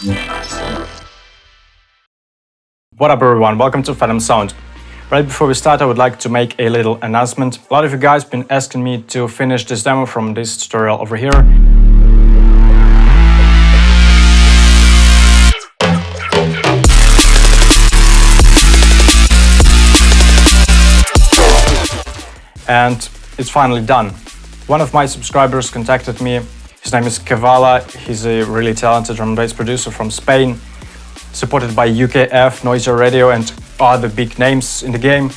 What up everyone, welcome to PHENOMSOUND. Right before we start, I would like to make a little announcement. A lot of you guys have been asking me to finish this demo from this tutorial over here. And it's finally done. One of my subscribers contacted me. His name is Kavala. He's a really talented drum and bass producer from Spain, supported by UKF, NOISIA Radio and other big names in the game.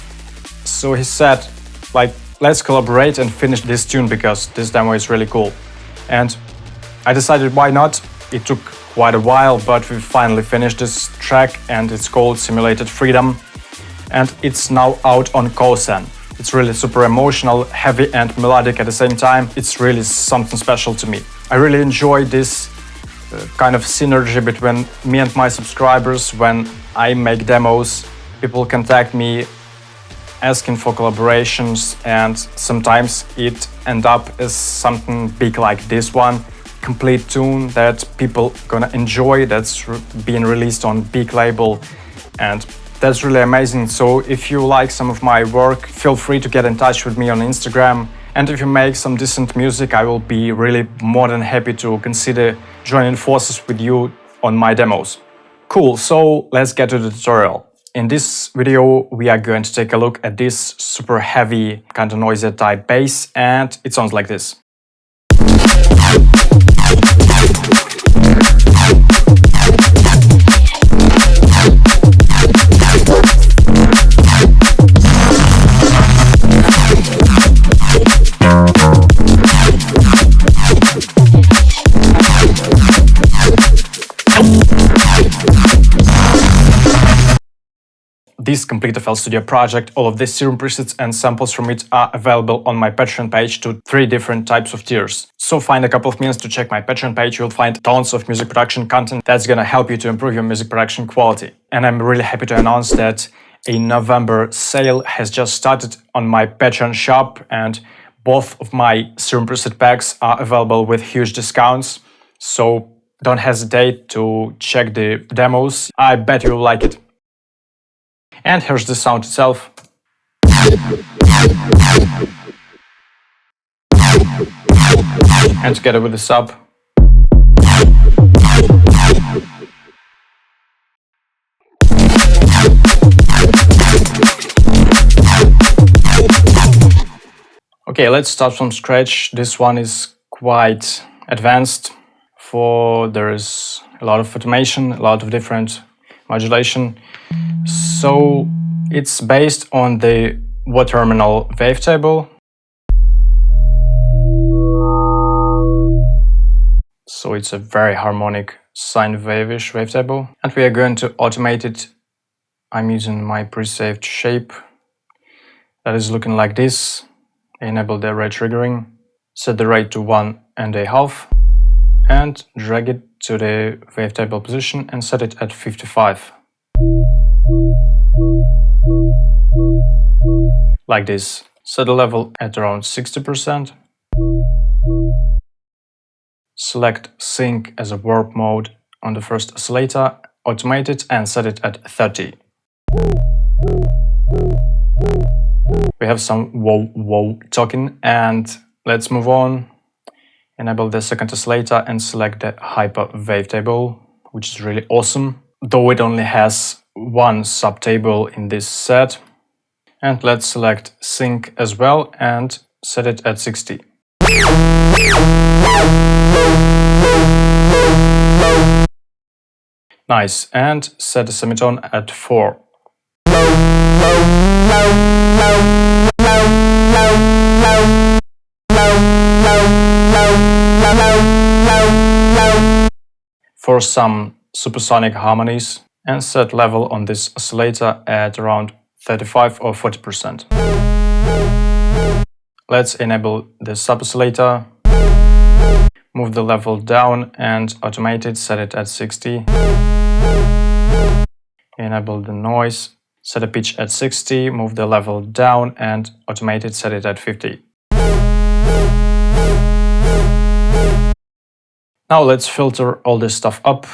So he said, let's collaborate and finish this tune because this demo is really cool. And I decided why not. It took quite a while, but we finally finished this track and it's called Simulated Freedom. And it's now out on Kosan. It's really super emotional, heavy and melodic at the same time. It's really something special to me. I really enjoy this kind of synergy between me and my subscribers. When I make demos, people contact me asking for collaborations, and sometimes it ends up as something big like this one, complete tune that people gonna enjoy, that's being released on big label, and that's really amazing. So if you like some of my work, feel free to get in touch with me on Instagram. And if you make some decent music, I will be really more than happy to consider joining forces with you on my demos. Cool, so let's get to the tutorial. In this video, we are going to take a look at this super heavy kind of noisy type bass, and it sounds like this. This complete FL Studio project, all of the Serum presets and samples from it are available on my Patreon page to 3 different types of tiers. So find a couple of minutes to check my Patreon page, you'll find tons of music production content that's gonna help you to improve your music production quality. And I'm really happy to announce that a November sale has just started on my Patreon shop, and both of my Serum preset packs are available with huge discounts. So don't hesitate to check the demos. I bet you'll like it. And here's the sound itself. And together with the sub. Okay, let's start from scratch. This one is quite advanced. There is a lot of automation, a lot of different modulation. So it's based on the waterminal wavetable. So it's a very harmonic sine wave-ish wavetable. And we are going to automate it. I'm using my pre-saved shape that is looking like this. Enable the rate triggering, set the rate to 1.5 and drag it to the wavetable position and set it at 55. Like this. Set the level at around 60%. Select sync as a warp mode on the first oscillator, automate it and set it at 30. We have some whoa talking, and let's move on. Enable the second oscillator and select the hyper wavetable, which is really awesome, though it only has one subtable in this set. And let's select sync as well and set it at 60. Nice, and set the semitone at 4. For some supersonic harmonies, and set level on this oscillator at around 35 or 40%. Let's enable the sub-oscillator, move the level down and automate it, set it at 60. Enable the noise, set a pitch at 60, move the level down and automate it, set it at 50. Now let's filter all this stuff up.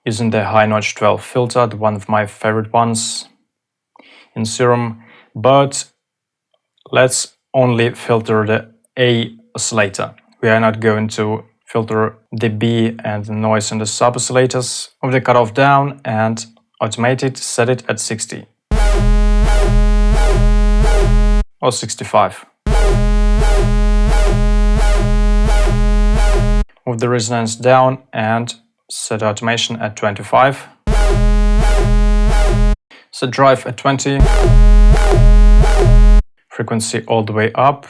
using the high notch 12 filter, one of my favorite ones in Serum, but let's only filter the A oscillator. We are not going to filter the B and the noise in the sub oscillators. Move the cutoff down and automate it, set it at 60 or 65. Move the resonance down and set automation at 25. Set drive at 20. Frequency all the way up.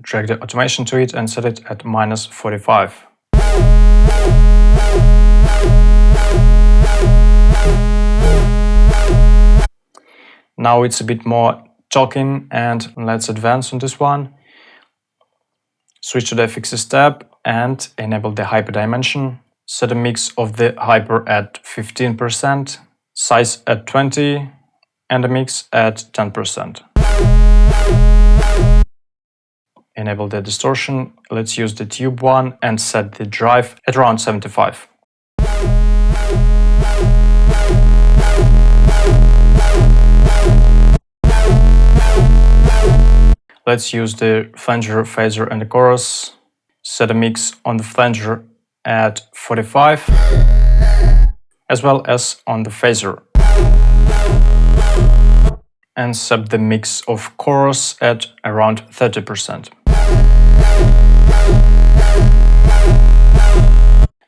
Drag the automation to it and set it at -45. Now it's a bit more talking, and let's advance on this one. Switch to the FXs tab and enable the hyper dimension. Set a mix of the hyper at 15%, size at 20, and a mix at 10%. Enable the distortion. Let's use the tube one and set the drive at around 75. Let's use the flanger, phaser and the chorus. Set a mix on the flanger at 45, as well as on the phaser. And set the mix of chorus at around 30%.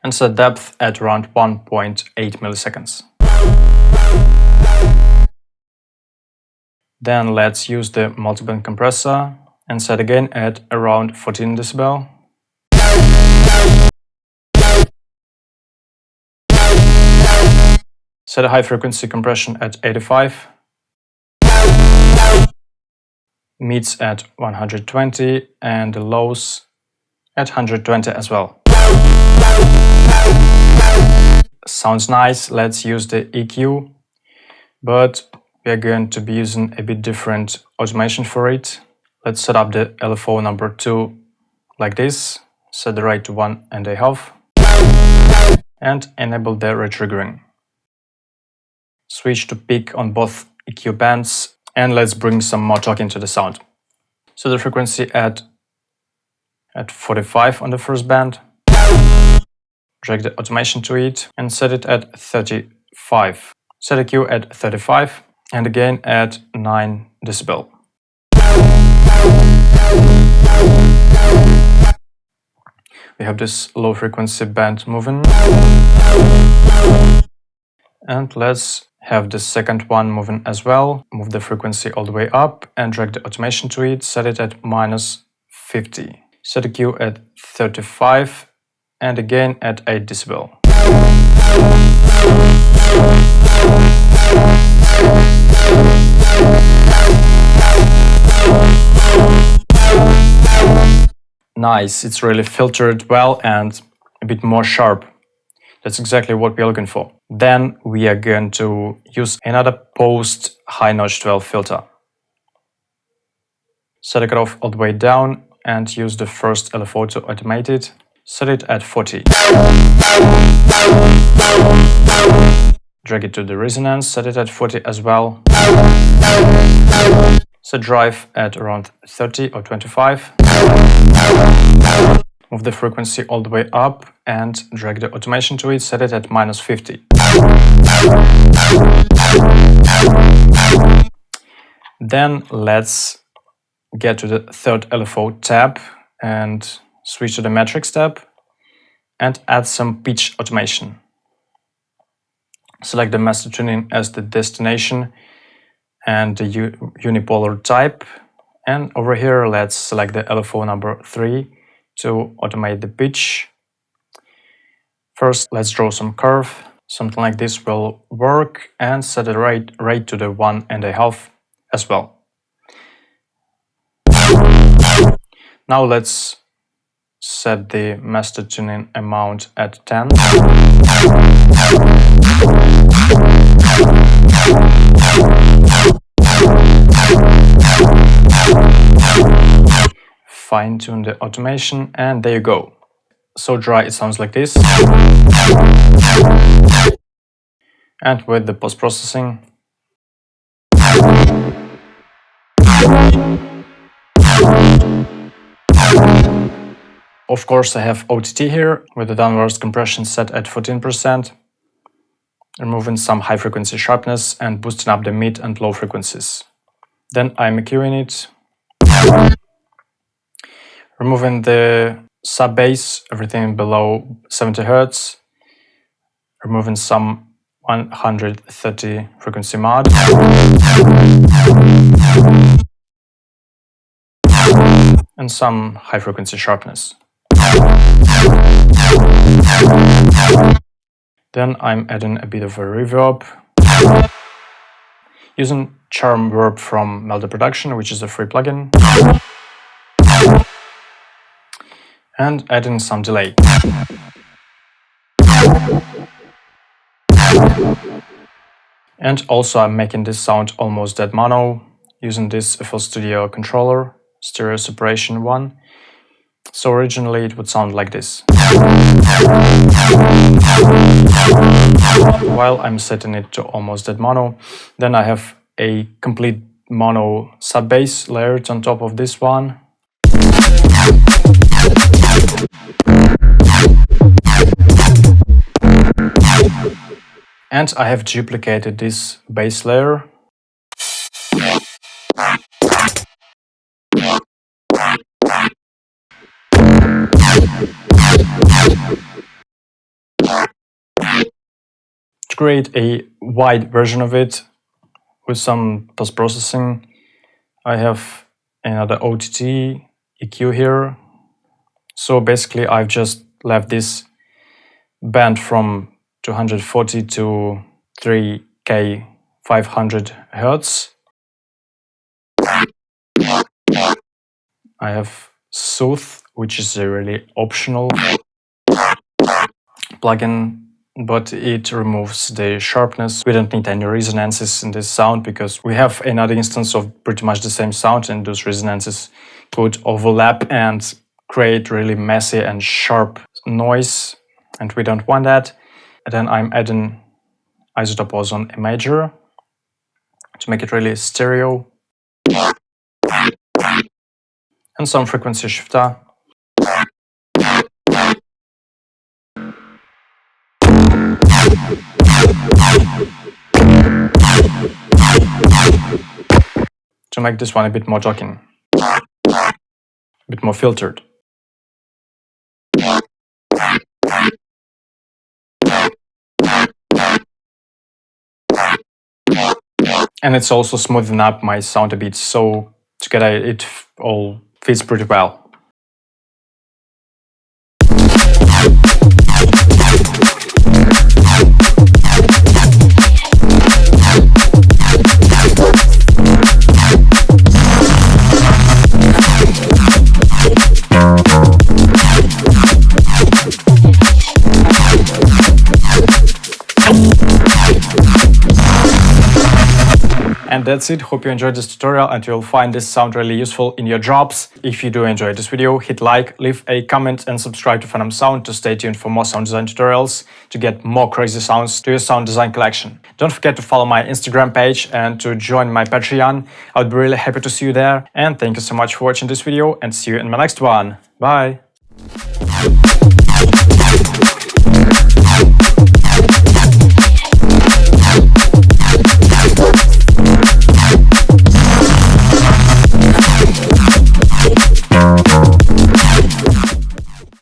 And set depth at around 1.8 milliseconds. Then let's use the multiband compressor and set again at around 14 decibel. Set a high frequency compression at 85. Mids at 120 and the lows at 120 as well. Sounds nice. Let's use the EQ, but we are going to be using a bit different automation for it. Let's set up the LFO number 2 like this. Set the rate to 1.5 and enable the retriggering. Switch to peak on both EQ bands and let's bring some more talk into the sound. So the frequency at 45 on the first band. Drag the automation to it and set it at 35. Set EQ at 35 and again at 9 decibel. We have this low frequency band moving. And let's have the second one moving as well. Move the frequency all the way up and drag the automation to it. Set it at -50. Set EQ at 35 and again at 8 decibel. Nice, it's really filtered well and a bit more sharp. That's exactly what we're looking for. Then we are going to use another post high notch 12 filter. Set the cutoff all the way down and use the first LFO to automate it. Set it at 40. Drag it to the resonance, set it at 40 as well. Set drive at around 30 or 25. Move the frequency all the way up and drag the automation to it, set it at -50. Then let's get to the third LFO tab and switch to the metrics tab and add some pitch automation. Select the master tuning as the destination and the unipolar type. And over here, let's select the LFO number 3 to automate the pitch. First, let's draw some curve. Something like this will work, and set the rate to the 1.5 as well. Now let's set the master tuning amount at 10. Fine-tune the automation, and there you go. So dry it sounds like this. And with the post-processing, of course I have OTT here with the downwards compression set at 14%, removing some high frequency sharpness and boosting up the mid and low frequencies. Then I'm EQing it, removing the sub-bass, everything below 70 Hz, removing some 130 frequency mod, and some high frequency sharpness. Then I'm adding a bit of a reverb, using Charm Verb from Melody Production, which is a free plugin, and adding some delay. And also I'm making this sound almost dead mono, using this FL Studio controller, stereo separation one. So originally it would sound like this, while I'm setting it to almost dead mono. Then I have a complete mono sub-bass layered on top of this one. And I have duplicated this bass layer. To create a wide version of it with some post-processing, I have another OTT EQ here. So basically I've just left this band from 240 to 3K 500 Hz. I have Soothe, which is a really optional plugin, but it removes the sharpness. We don't need any resonances in this sound because we have another instance of pretty much the same sound, and those resonances could overlap and create really messy and sharp noise, and we don't want that. And then I'm adding isotope on A major to make it really stereo, and some frequency shifter. To make this one a bit more talking, a bit more filtered. And it's also smoothing up my sound a bit, so together it all fits pretty well. And that's it. Hope you enjoyed this tutorial and you'll find this sound really useful in your jobs. If you do enjoy this video, hit like, leave a comment and subscribe to PHENOMSOUND to stay tuned for more sound design tutorials to get more crazy sounds to your sound design collection. Don't forget to follow my Instagram page and to join my Patreon. I would be really happy to see you there. And thank you so much for watching this video, and see you in my next one. Bye!